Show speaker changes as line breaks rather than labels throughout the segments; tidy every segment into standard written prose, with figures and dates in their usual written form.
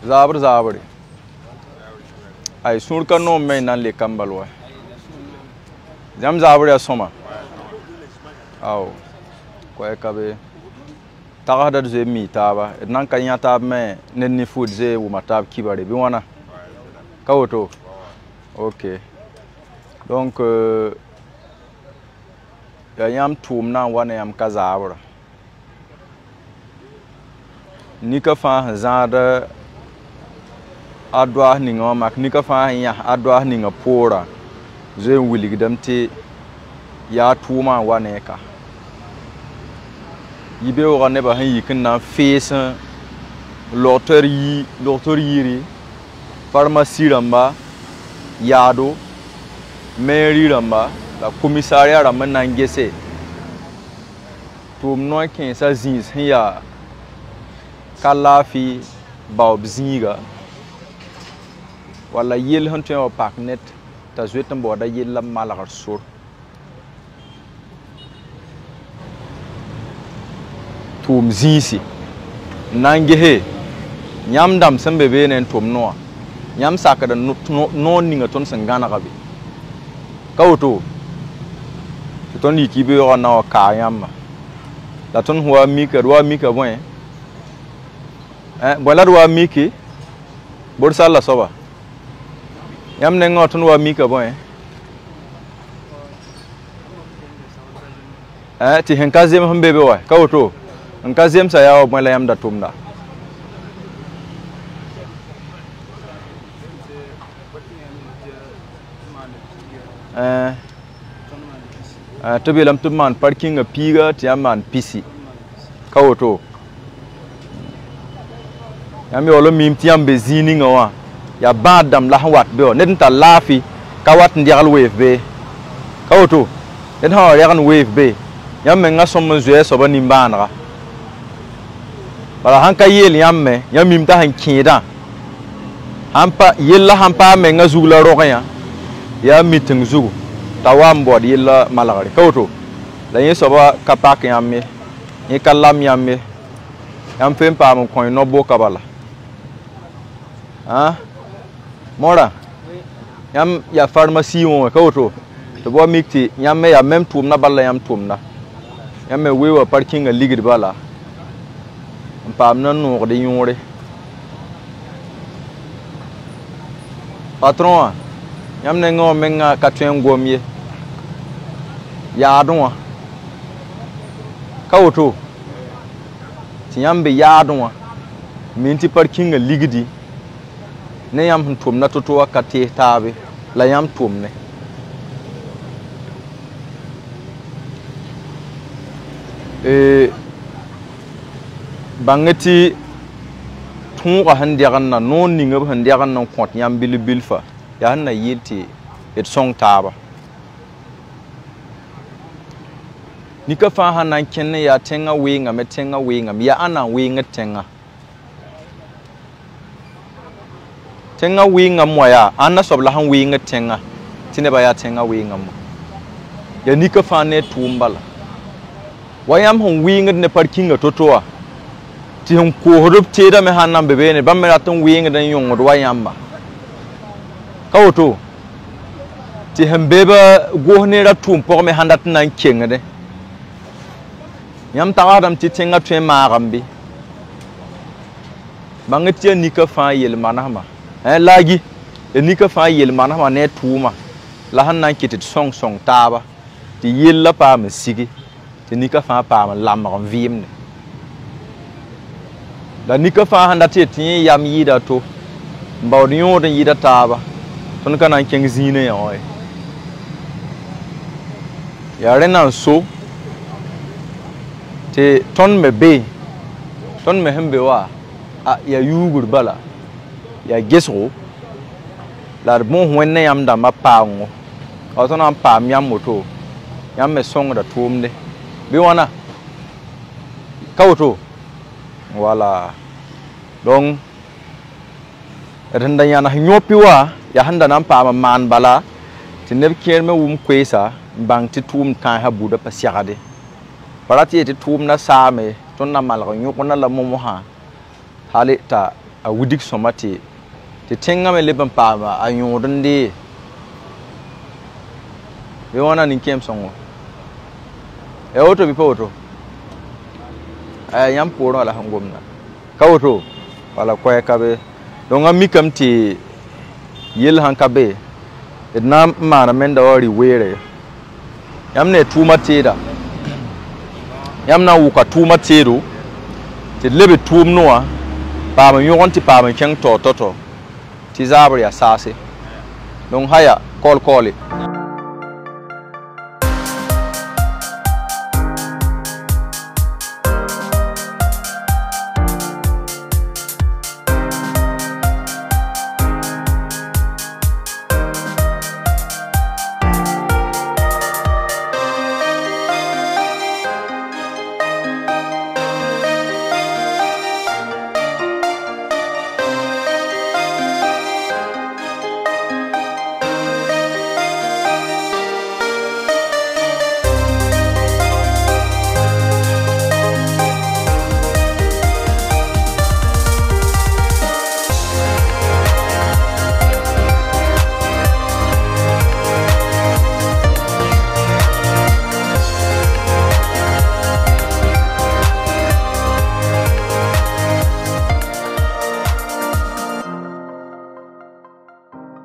Zabri. I soon can no men and lick Cambalwa. Jam Zabri a summer. Oh, Quacabe. Tarada ze mi taba, Nankanya tab me, Nenny food ze, Umatab Kibari, Biwana. Kauto. Ok. Donc, yam toum na wane yam kazabra. Nika fa zada adwa ninga mak nika fa ya adwa ninga pora. Ze wiligdam te ya touma wane ka. Yibe ora neba han yikin na face loterie pharmacie ramba yado mairie ramba la commissariat ramba nangese tum no ken sa zins ya kalafi baob zinga wala yel han tyo pak net ta zwetam boda yel la malagar sur tum zisi nangehe nyam dam sembe be nen tum no nyam sakada no ninga ton sangana gabi kauto ton yikibe o na ka yamba la ton huwa mika bon bola do miki bor sala soba yam ne ngoton wa mika bon ti hen kazem hambe be wa kauto en kazem sa yawo bon la yam da tumda Tabelam tuman parking a piga tiaman pisi kauto yami olo mim tiam bezini ngawa ya badam la wat be net ta lafi kawat ndial wave be kauto den ha yagan wave be yam nga som zue so bani mbana bala hanka yel yamme yamim ta han kida hampa yella hampa me nga zugla roya ya meeting zugu tawam bod yilla malagari kauto la yin soba kapak yamme ni kallam yamme yam fem pa mo koy no bo kabala mora yam ya pharmacie on kauto to bo mikti yamme ya même tum na balla yam tum na yamme wewa parking a ligid bala pam na no de yore patron yam ne ngo menga katwen gomye ya donwa kauto ti yambe ya donwa minti parking a ligidi ne yam tum na toto wakati tabe la yam tum ne bangati tunga handiagan na non ninga handiagan na kwat yam bilfa ya hanna yilti et song taba nika fa hanan kenne ya tenga winga metenga winga ya ana winga tenga winga moya ana sobla han winga tenga tine ba ya tenga winga mo ya nika fa ne tumbala wayam hon winga ne parkinga totoa ti hon ko horup teda me hanan bebe ne bamera ton winga dan yongo do wayamba kauto ti hembeba gohne ra tum por me handat nan kengade yam tawadam ti tenga twen marambi bangati nika fa yel manama lagi nika fa yel manama ne tuma la hannan kitit song taba ti yella pa me sigi ti nika fa pa lamram vimne la nika fa handati ti yam yida to mbawdiyo den yida taba ton kana keng zine ya oy ya renan so te ton me hembe wa ya yugur bala ya gesro la bon wenne yam da mapango o ton am pam yam moto yam me song da tumde bi wana kawto wala donc renda yana nyopi wa ya handa nan pa man bala tineb kierme kwesa bang ti tum kan ha buda pasiade parati ti tum na same ton na malga nyoko na la momo ha hali ta a wudik somati te tenga me leben pama a yondende be wana ni kem songo e auto bi poto ay yam poro la hangomna ka auto wala koy kabe donc ami kam ti yel hankabe na mana menda wari were yam ne tuma teda yam na wuka tuma tedo te lebe tum noa pa ma yonti pa ma keng to ti zabri ya sase donc haya kol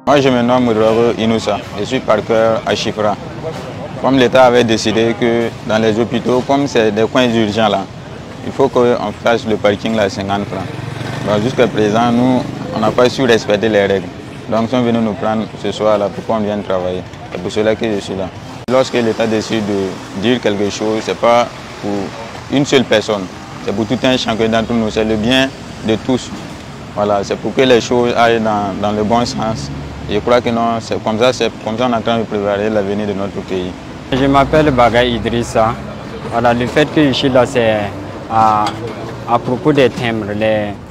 Moi, je me nomme Moudoro Inoussa, je suis parqueur à Chifra. Comme l'État avait décidé que dans les hôpitaux, comme c'est des coins urgents là, il faut qu'on fasse le parking à 50 francs. Bon, jusqu'à présent, nous, on n'a pas su respecter les règles. Donc, ils sont venus nous prendre ce soir là pour qu'on vienne travailler. C'est pour cela que je suis là. Lorsque l'État décide de dire quelque chose, ce n'est pas pour une seule personne, c'est pour tout un chacun d'entre nous, c'est le bien de tous. Voilà, c'est pour que les choses aillent dans le bon sens. Je crois que non, c'est comme ça on est en train de préparer l'avenir de notre pays.
Je m'appelle Bagay Idrissa. Voilà, le fait que je suis là, c'est à propos des timbres,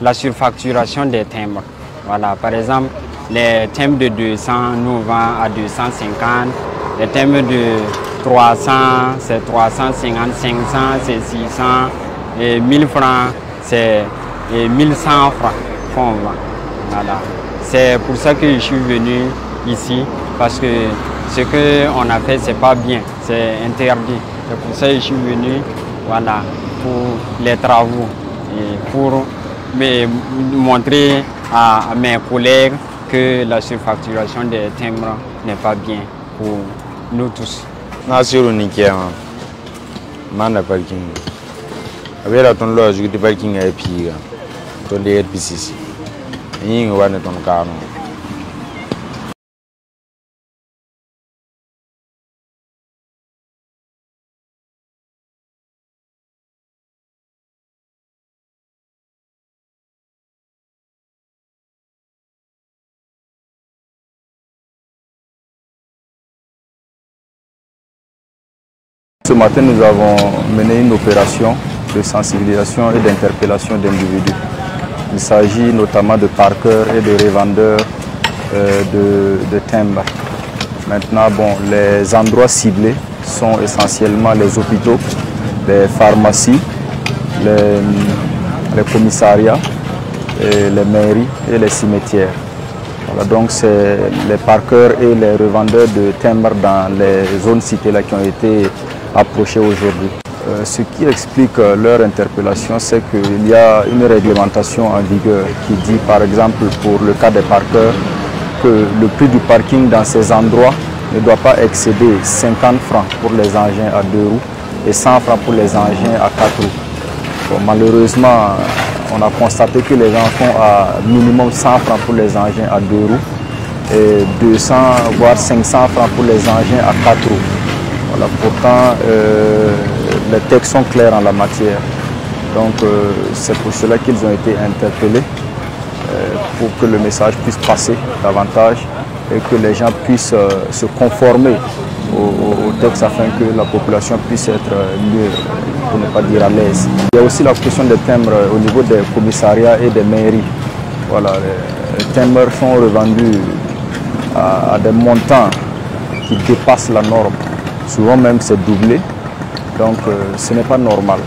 la surfacturation des timbres. Voilà, par exemple, les timbres de 200, nous vendons à 250. Les timbres de 300, c'est 350, 500, c'est 600. Et 1000 francs, c'est 1100 francs qu'on vend. Voilà. C'est pour ça que je suis venu ici, parce que ce qu'on a fait, c'est pas bien, c'est interdit. C'est pour ça que je suis venu, voilà, pour les travaux et pour montrer à mes collègues que la surfacturation des timbres n'est pas bien pour nous tous.
Nasiru Nikiama, Manda Parking. Avera ton loge de parking à Piga, ton DRPCC. Ying wane ton kanu.
Ce matin, nous avons mené une opération de sensibilisation et d'interpellation d'individus. Il s'agit notamment de parqueurs et de revendeurs de timbres. Maintenant, bon, les endroits ciblés sont essentiellement les hôpitaux, les pharmacies, les commissariats, les mairies et les cimetières. Voilà, donc c'est les parqueurs et les revendeurs de timbres dans les zones citées là qui ont été approchés aujourd'hui. Ce qui explique leur interpellation, c'est qu'il y a une réglementation en vigueur qui dit, par exemple, pour le cas des parqueurs, que le prix du parking dans ces endroits ne doit pas excéder 50 francs pour les engins à 2 roues et 100 francs pour les engins à 4 roues. Bon, malheureusement, on a constaté que les gens font à minimum 100 francs pour les engins à 2 roues et 200 voire 500 francs pour les engins à 4 roues. Voilà, pourtant, les textes sont clairs en la matière. Donc, c'est pour cela qu'ils ont été interpellés, pour que le message puisse passer davantage et que les gens puissent se conformer au texte afin que la population puisse être mieux, pour ne pas dire à l'aise. Il y a aussi la question des timbres au niveau des commissariats et des mairies. Voilà, les timbres sont revendus à des montants qui dépassent la norme. Souvent même c'est doublé, donc ce n'est pas normal.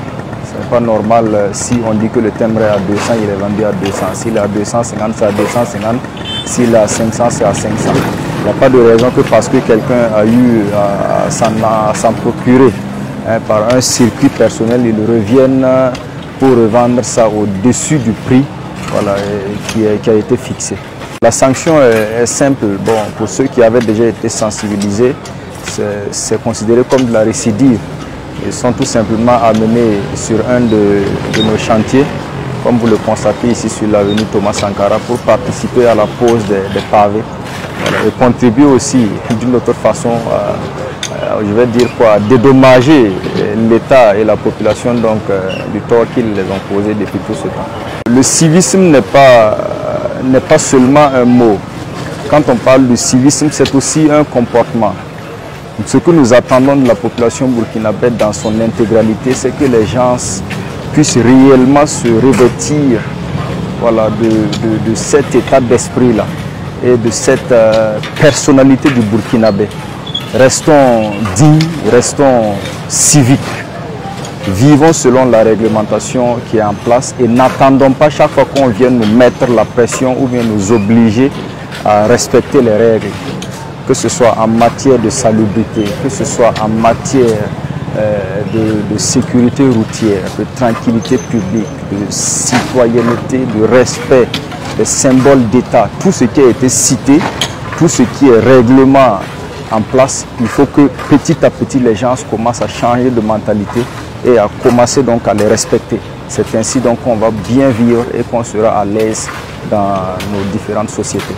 Ce n'est n'est pas normal si on dit que le timbre est à 200, il est vendu à 200. S'il est à 250, c'est à 250. S'il est à 500, c'est à 500. Il n'y a pas de raison que parce que quelqu'un a eu à s'en procurer par un circuit personnel, il revienne pour revendre ça au-dessus du prix voilà, qui a été fixé. La sanction est simple. Bon, pour ceux qui avaient déjà été sensibilisés, c'est considéré comme de la récidive. Ils sont tout simplement amenés sur un de nos chantiers, comme vous le constatez ici sur l'avenue Thomas Sankara, pour participer à la pose des pavés voilà, et contribuer aussi d'une autre façon je vais dire quoi, à dédommager l'État et la population donc, du tort qu'ils les ont causé depuis tout ce temps. Le civisme n'est pas seulement un mot. Quand on parle de civisme, c'est aussi un comportement. Ce que nous attendons de la population burkinabé dans son intégralité, c'est que les gens puissent réellement se revêtir voilà, de cet état d'esprit-là et de cette personnalité du Burkinabé. Restons dignes, restons civiques. Vivons selon la réglementation qui est en place et n'attendons pas chaque fois qu'on vienne nous mettre la pression ou bien nous obliger à respecter les règles, que ce soit en matière de salubrité, que ce soit en matière de sécurité routière, de tranquillité publique, de citoyenneté, de respect des symboles d'État. Tout ce qui a été cité, tout ce qui est règlement en place, il faut que petit à petit les gens commencent à changer de mentalité et à commencer donc à les respecter. C'est ainsi donc qu'on va bien vivre et qu'on sera à l'aise dans nos différentes sociétés.